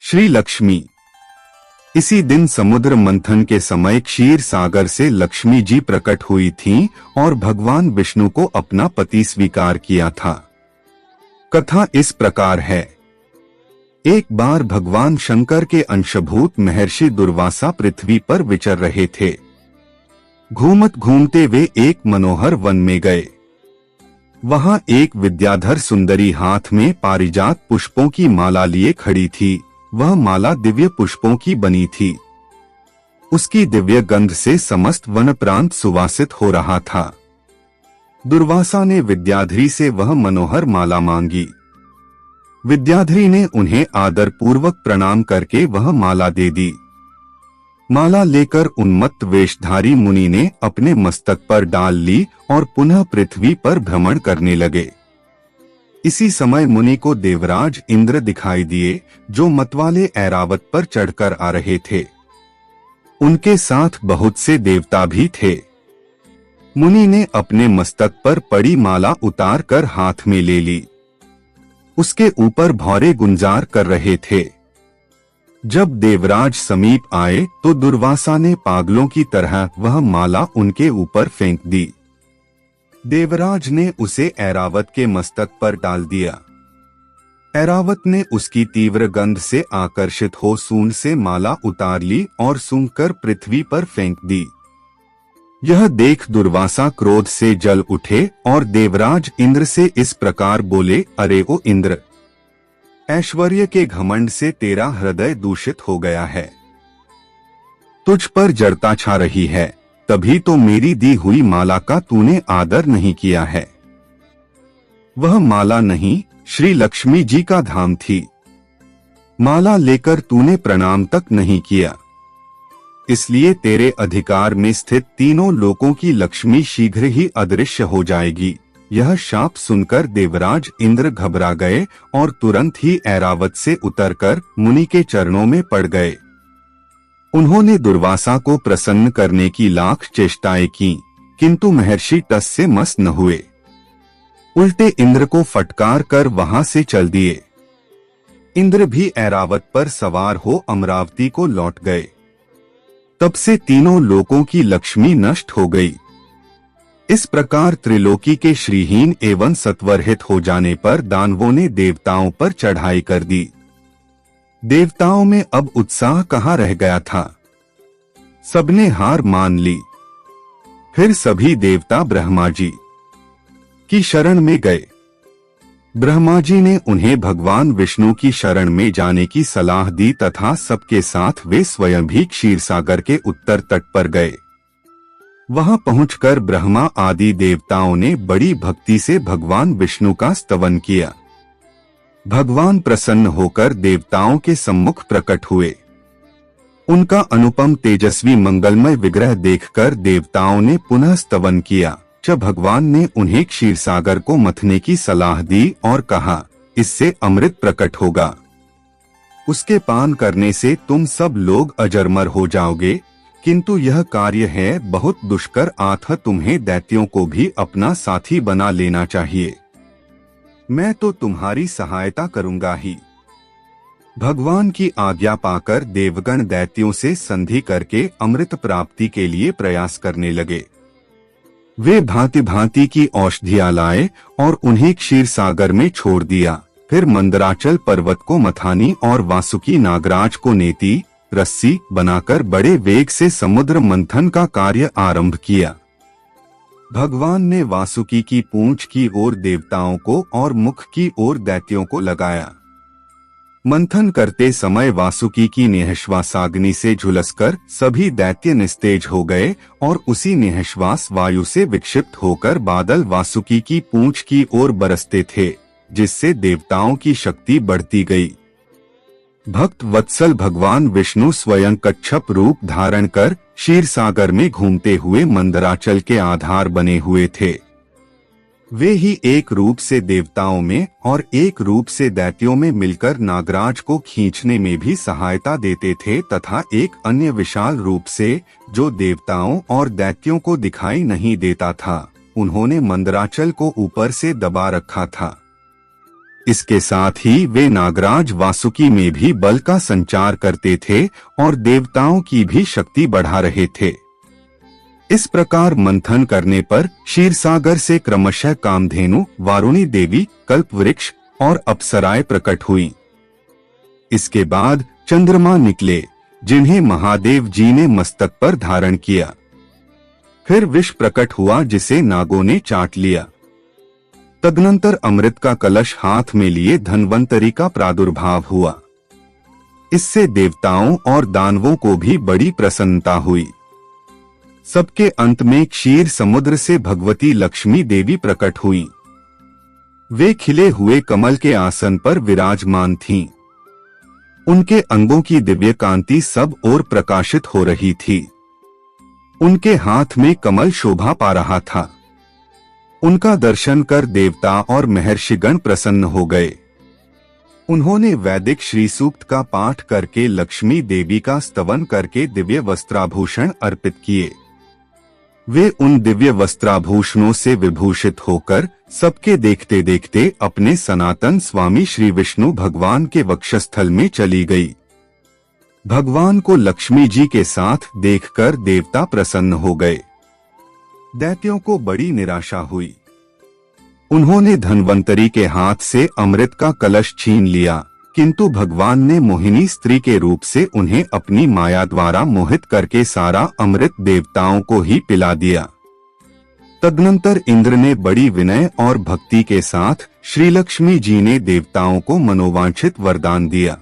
श्री लक्ष्मी। इसी दिन समुद्र मंथन के समय क्षीर सागर से लक्ष्मी जी प्रकट हुई थीं और भगवान विष्णु को अपना पति स्वीकार किया था। कथा इस प्रकार है। एक बार भगवान शंकर के अंशभूत महर्षि दुर्वासा पृथ्वी पर विचर रहे थे। घूमत घूमते वे एक मनोहर वन में गए। वहां एक विद्याधर सुंदरी हाथ में पारिजात पुष्पों की माला लिए खड़ी थी। वह माला दिव्य पुष्पों की बनी थी। उसकी दिव्य गंध से समस्त वन प्रांत सुवासित हो रहा था। दुर्वासा ने विद्याधरी से वह मनोहर माला मांगी। विद्याधरी ने उन्हें आदर पूर्वक प्रणाम करके वह माला दे दी। माला लेकर उन्मत्त वेशधारी मुनि ने अपने मस्तक पर डाल ली और पुनः पृथ्वी पर भ्रमण करने लगे। इसी समय मुनि को देवराज इंद्र दिखाई दिए, जो मतवाले ऐरावत पर चढ़कर आ रहे थे। उनके साथ बहुत से देवता भी थे। मुनि ने अपने मस्तक पर पड़ी माला उतार कर हाथ में ले ली। उसके ऊपर भौरे गुंजार कर रहे थे। जब देवराज समीप आए तो दुर्वासा ने पागलों की तरह वह माला उनके ऊपर फेंक दी। देवराज ने उसे ऐरावत के मस्तक पर डाल दिया। ऐरावत ने उसकी तीव्र गंध से आकर्षित हो सूंड से माला उतार ली और सूंघकर पृथ्वी पर फेंक दी। यह देख दुर्वासा क्रोध से जल उठे और देवराज इंद्र से इस प्रकार बोले, अरे ओ इंद्र, ऐश्वर्य के घमंड से तेरा हृदय दूषित हो गया है। तुझ पर जड़ता छा रही है, तभी तो मेरी दी हुई माला का तूने आदर नहीं किया है। वह माला नहीं, श्री लक्ष्मी जी का धाम थी। माला लेकर तूने प्रणाम तक नहीं किया। इसलिए तेरे अधिकार में स्थित तीनों लोकों की लक्ष्मी शीघ्र ही अदृश्य हो जाएगी। यह शाप सुनकर देवराज इंद्र घबरा गए और तुरंत ही ऐरावत से उतरकर मुनि के चरणों में पड़ गए। उन्होंने दुर्वासा को प्रसन्न करने की लाख चेष्टाएं की, किंतु महर्षि टस से मस न हुए। उल्टे इंद्र को फटकार कर वहां से चल दिए। इंद्र भी ऐरावत पर सवार हो अमरावती को लौट गए। तब से तीनों लोकों की लक्ष्मी नष्ट हो गई। इस प्रकार त्रिलोकी के श्रीहीन एवं सत्वरहित हो जाने पर दानवों ने देवताओं पर चढ़ाई कर दी। देवताओं में अब उत्साह कहाँ रह गया था। सबने हार मान ली। फिर सभी देवता ब्रह्मा जी की शरण में गए। ब्रह्मा जी ने उन्हें भगवान विष्णु की शरण में जाने की सलाह दी तथा सबके साथ वे स्वयं भी क्षीरसागर के उत्तर तट पर गए। वहां पहुंचकर ब्रह्मा आदि देवताओं ने बड़ी भक्ति से भगवान विष्णु का स्तवन किया। भगवान प्रसन्न होकर देवताओं के सम्मुख प्रकट हुए। उनका अनुपम तेजस्वी मंगलमय विग्रह देखकर देवताओं ने पुनः स्तवन किया। जब भगवान ने उन्हें क्षीरसागर को मथने की सलाह दी और कहा, इससे अमृत प्रकट होगा। उसके पान करने से तुम सब लोग अजरमर हो जाओगे, किंतु यह कार्य है बहुत दुष्कर, अतः तुम्हें दैत्यों को भी अपना साथी बना लेना चाहिए। मैं तो तुम्हारी सहायता करूंगा ही। भगवान की आज्ञा पाकर देवगण दैत्यों से संधि करके अमृत प्राप्ति के लिए प्रयास करने लगे। वे भांति भांति की औषधियां लाए और उन्हें क्षीरसागर में छोड़ दिया। फिर मंदराचल पर्वत को मथानी और वासुकी नागराज को नेती रस्सी बनाकर बड़े वेग से समुद्र मंथन का कार्य आरंभ किया। भगवान ने वासुकी की पूंछ की ओर देवताओं को और मुख की ओर दैत्यों को लगाया। मंथन करते समय वासुकी की निःश्वासाग्नि से झुलसकर सभी दैत्य निस्तेज हो गए और उसी निःश्वास वायु से विक्षिप्त होकर बादल वासुकी की पूंछ की ओर बरसते थे, जिससे देवताओं की शक्ति बढ़ती गई। भक्त वत्सल भगवान विष्णु स्वयं कच्छप रूप धारण कर क्षीरसागर में घूमते हुए मंदराचल के आधार बने हुए थे। वे ही एक रूप से देवताओं में और एक रूप से दैत्यों में मिलकर नागराज को खींचने में भी सहायता देते थे तथा एक अन्य विशाल रूप से जो देवताओं और दैत्यों को दिखाई नहीं देता था, उन्होंने मंदराचल को ऊपर से दबा रखा था। इसके साथ ही वे नागराज वासुकी में भी बल का संचार करते थे और देवताओं की भी शक्ति बढ़ा रहे थे। इस प्रकार मंथन करने पर क्षीरसागर से क्रमशः कामधेनु, वारुणी देवी, कल्पवृक्ष और अप्सराएं प्रकट हुई। इसके बाद चंद्रमा निकले, जिन्हें महादेव जी ने मस्तक पर धारण किया। फिर विष प्रकट हुआ, जिसे नागों ने चाट लिया। तदनंतर अमृत का कलश हाथ में लिए धन्वंतरी का प्रादुर्भाव हुआ। इससे देवताओं और दानवों को भी बड़ी प्रसन्नता हुई। सबके अंत में क्षीर समुद्र से भगवती लक्ष्मी देवी प्रकट हुई। वे खिले हुए कमल के आसन पर विराजमान थीं। उनके अंगों की दिव्य कांति सब ओर प्रकाशित हो रही थी। उनके हाथ में कमल शोभा पा रहा था। उनका दर्शन कर देवता और महर्षिगण प्रसन्न हो गए। उन्होंने वैदिक श्री सूक्त का पाठ करके लक्ष्मी देवी का स्तवन करके दिव्य वस्त्राभूषण अर्पित किए। वे उन दिव्य वस्त्राभूषणों से विभूषित होकर सबके देखते देखते अपने सनातन स्वामी श्री विष्णु भगवान के वक्षस्थल में चली गई। भगवान को लक्ष्मी जी के साथ देखकर देवता प्रसन्न हो गए। दैत्यों को बड़ी निराशा हुई। उन्होंने धन्वंतरी के हाथ से अमृत का कलश छीन लिया, किंतु भगवान ने मोहिनी स्त्री के रूप से उन्हें अपनी माया द्वारा मोहित करके सारा अमृत देवताओं को ही पिला दिया। तदनंतर इंद्र ने बड़ी विनय और भक्ति के साथ श्री लक्ष्मी जी ने देवताओं को मनोवांछित वरदान दिया।